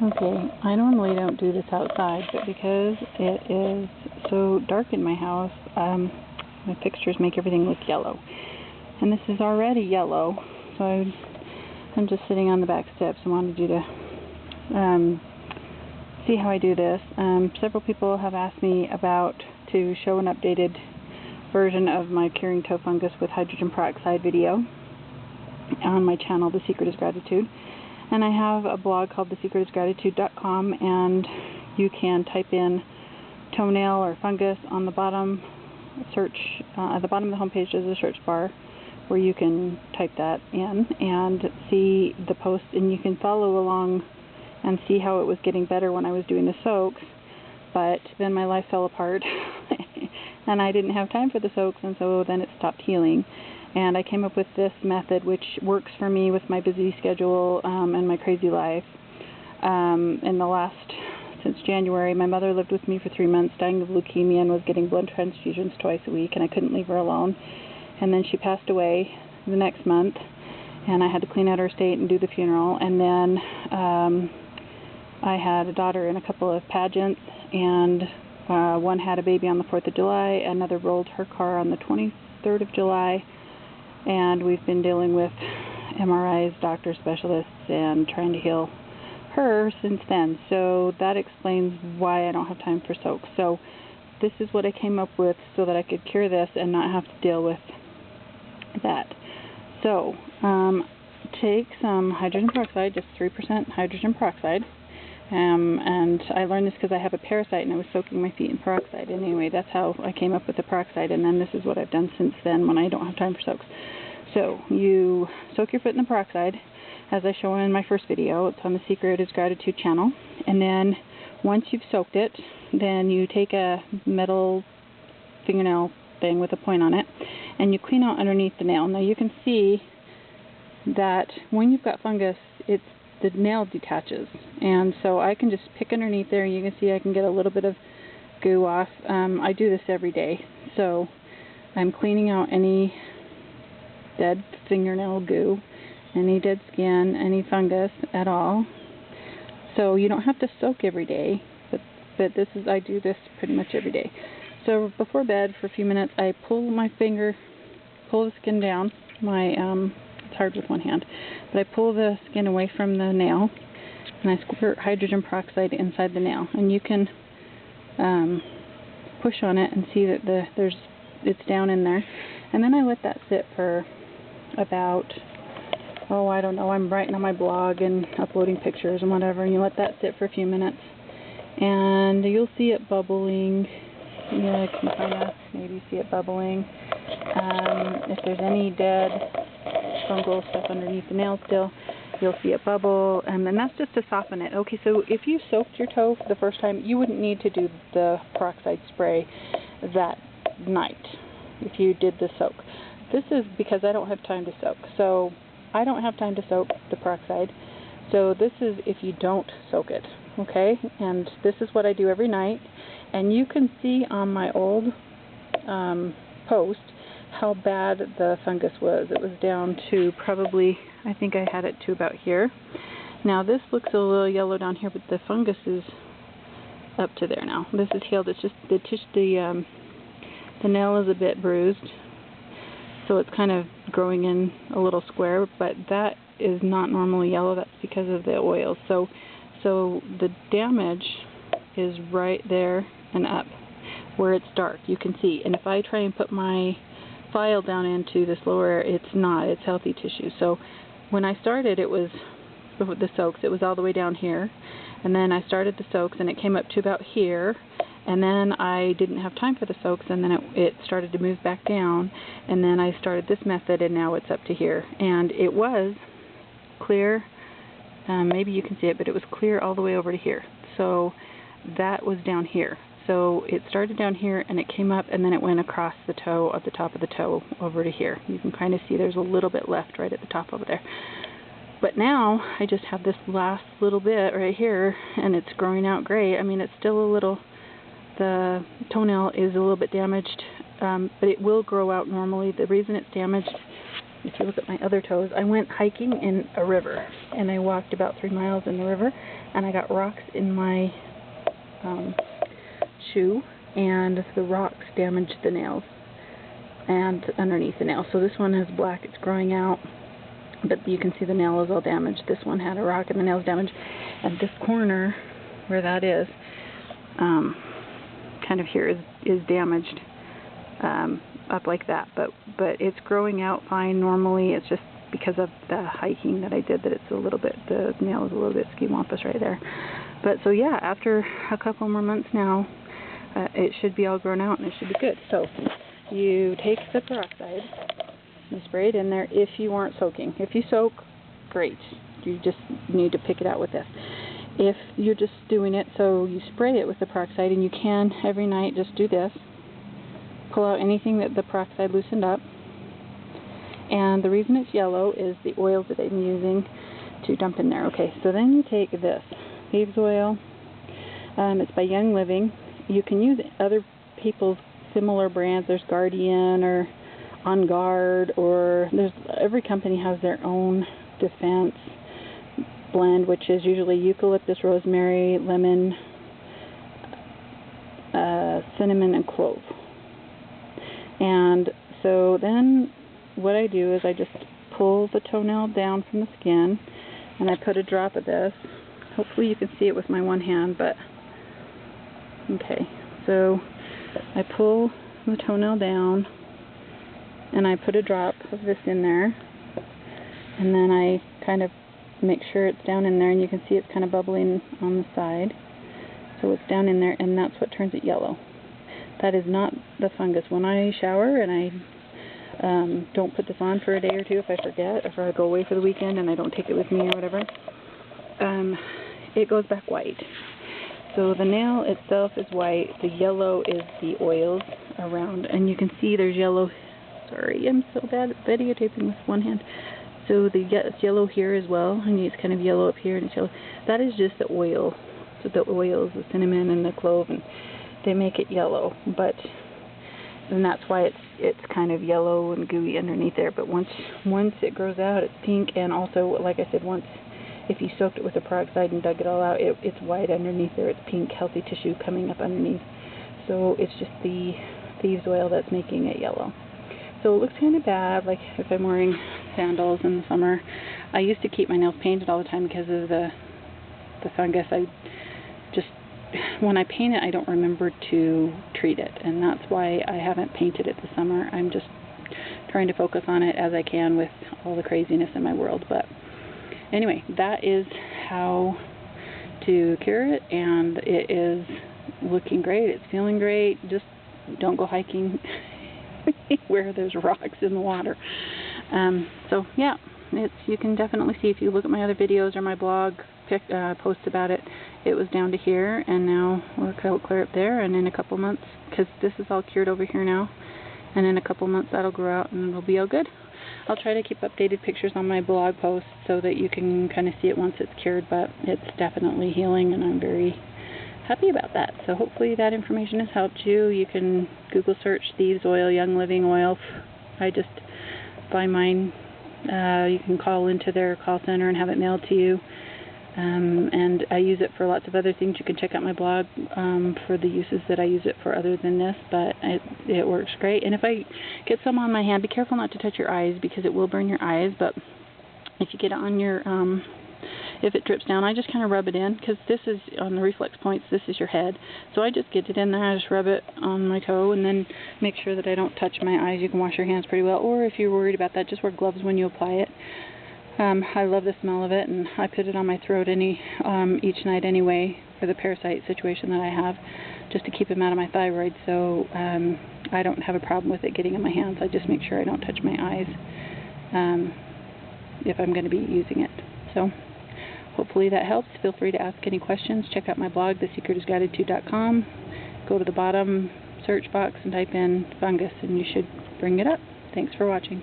Okay, I normally don't do this outside, but because it is so dark in my house, my fixtures make everything look yellow. And this is already yellow, so I'm just sitting on the back steps and wanted you to see how I do this. Several people have asked me to show an updated version of my curing toe fungus with hydrogen peroxide video on my channel, The Secret is Gratitude. And I have a blog called thesecretisgratitude.com, and you can type in toenail or fungus on the bottom, search at the bottom of the homepage. There's a search bar where you can type that in and see the post, and you can follow along and see how it was getting better when I was doing the soaks. But then my life fell apart and I didn't have time for the soaks, and so then it stopped healing. And I came up with this method which works for me with my busy schedule and my crazy life. Since January, my mother lived with me for 3 months, dying of leukemia, and was getting blood transfusions twice a week, and I couldn't leave her alone. And then she passed away the next month, and I had to clean out her estate and do the funeral. And then I had a daughter in a couple of pageants, and one had a baby on the 4th of July, another rolled her car on the 23rd of July, and we've been dealing with MRIs, doctor specialists, and trying to heal her since then. So that explains why I don't have time for soaks. So this is what I came up with so that I could cure this and not have to deal with that. So take some hydrogen peroxide, just 3% hydrogen peroxide. And I learned this because I have a parasite and I was soaking my feet in peroxide. And anyway, that's how I came up with the peroxide, and then this is what I've done since then when I don't have time for soaks. So you soak your foot in the peroxide, as I show in my first video. It's on the Secret is Gratitude channel. And then once you've soaked it, then you take a metal fingernail thing with a point on it, and you clean out underneath the nail. Now you can see that when you've got fungus, the nail detaches, and so I can just pick underneath there. You can see I can get a little bit of goo off. I do this every day, so I'm cleaning out any dead fingernail goo, any dead skin, any fungus at all. So you don't have to soak every day, but I do this pretty much every day. So before bed, for a few minutes, I pull the skin down. It's hard with one hand, but I pull the skin away from the nail, and I squirt hydrogen peroxide inside the nail, and you can push on it and see that it's down in there. And then I let that sit for about, I don't know, I'm writing on my blog and uploading pictures and whatever, and you let that sit for a few minutes, and you'll see it bubbling. Yeah, I can kind of maybe see it bubbling. If there's any dead fungal stuff underneath the nail still, you'll see it bubble, and then that's just to soften it. Okay, so if you soaked your toe for the first time, you wouldn't need to do the peroxide spray that night if you did the soak. This is because I don't have time to soak. So I don't have time to soak the peroxide. So this is if you don't soak it, okay? And this is what I do every night. And you can see on my old post how bad the fungus was. It was down to probably, I think I had it to about here. Now this looks a little yellow down here, but the fungus is up to there now. This is healed. It's just the nail is a bit bruised, so it's kind of growing in a little square, but that is not normally yellow. That's because of the oils. So the damage is right there and up where it's dark. You can see. And if I try and put my file down into this lower area, it's not. It's healthy tissue. So when I started, it was the soaks. It was all the way down here, and then I started the soaks, and it came up to about here. And then I didn't have time for the soaks, and then it started to move back down, and then I started this method, and now it's up to here. And it was clear, maybe you can see it, but it was clear all the way over to here. So that was down here. So it started down here, and it came up, and then it went across the toe, at the top of the toe, over to here. You can kind of see there's a little bit left right at the top over there. But now I just have this last little bit right here, and it's growing out great. I mean, it's still a little... The toenail is a little bit damaged, but it will grow out normally. The reason it's damaged if you look at my other toes, I went hiking in a river, and I walked about 3 miles in the river, and I got rocks in my shoe, and the rocks damaged the nails and underneath the nail. So this one is black, it's growing out, but you can see the nail is all damaged. This one had a rock and the nail's damaged, and this corner where that is, kind of here is damaged up like that, but it's growing out fine normally. It's just because of the hiking that I did that it's a little bit, the nail is a little bit ski-wampus right there. But so yeah, after a couple more months now, it should be all grown out and it should be good. So you take the peroxide, you spray it in there if you aren't soaking. If you soak, great. You just need to pick it out with this. If you're just doing it, so you spray it with the peroxide, and you can every night just do this. Pull out anything that the peroxide loosened up. And the reason it's yellow is the oils that I'm using to dump in there. Okay, so then you take this thieves oil. It's by Young Living. You can use other people's similar brands. There's Guardian or On Guard, or every company has their own defense blend, which is usually eucalyptus, rosemary, lemon, cinnamon, and clove. And so then what I do is I just pull the toenail down from the skin, and I put a drop of this. Hopefully you can see it with my one hand, but okay. So I pull the toenail down, and I put a drop of this in there, and then I kind of make sure it's down in there, and you can see it's kind of bubbling on the side. So it's down in there, and that's what turns it yellow. That is not the fungus. When I shower and I don't put this on for a day or two if I forget, or if I go away for the weekend and I don't take it with me or whatever, it goes back white. So the nail itself is white. The yellow is the oils around, and you can see there's yellow. Sorry, I'm so bad at videotaping with one hand. So it's yellow here as well, and it's kind of yellow up here, and it's yellow. That is just the oil. So the oils, the cinnamon and the clove, and they make it yellow. And that's why it's kind of yellow and gooey underneath there. But once it grows out, it's pink, and also, like I said, if you soaked it with the peroxide and dug it all out, it's white underneath there. It's pink, healthy tissue coming up underneath. So it's just the thieves oil that's making it yellow. So it looks kind of bad, like if I'm wearing sandals in the summer. I used to keep my nails painted all the time because of the fungus. When I paint it, I don't remember to treat it, and that's why I haven't painted it this summer. I'm just trying to focus on it as I can with all the craziness in my world. But anyway, that is how to cure it, and it is looking great. It's feeling great. Just don't go hiking where there's rocks in the water. So yeah, you can definitely see if you look at my other videos or my blog posts about it. It was down to here, and now we're clear up there, and in a couple months, because this is all cured over here now, and in a couple months that'll grow out and it'll be all good. I'll try to keep updated pictures on my blog posts so that you can kind of see it once it's cured, but it's definitely healing, and I'm very happy about that. So hopefully that information has helped you. You can Google search thieves oil, Young Living oil. I just buy mine. You can call into their call center and have it mailed to you. And I use it for lots of other things. You can check out my blog for the uses that I use it for other than this, but it works great. And if I get some on my hand, be careful not to touch your eyes because it will burn your eyes, but if you get it on your, if it drips down, I just kind of rub it in, because this is, on the reflex points, this is your head. So I just get it in there, I just rub it on my toe, and then make sure that I don't touch my eyes. You can wash your hands pretty well, or if you're worried about that, just wear gloves when you apply it. I love the smell of it, and I put it on my throat each night anyway for the parasite situation that I have, just to keep them out of my thyroid. So I don't have a problem with it getting in my hands. I just make sure I don't touch my eyes if I'm going to be using it. So hopefully that helps. Feel free to ask any questions. Check out my blog, thesecretisgratitude.com. Go to the bottom search box and type in fungus, and you should bring it up. Thanks for watching.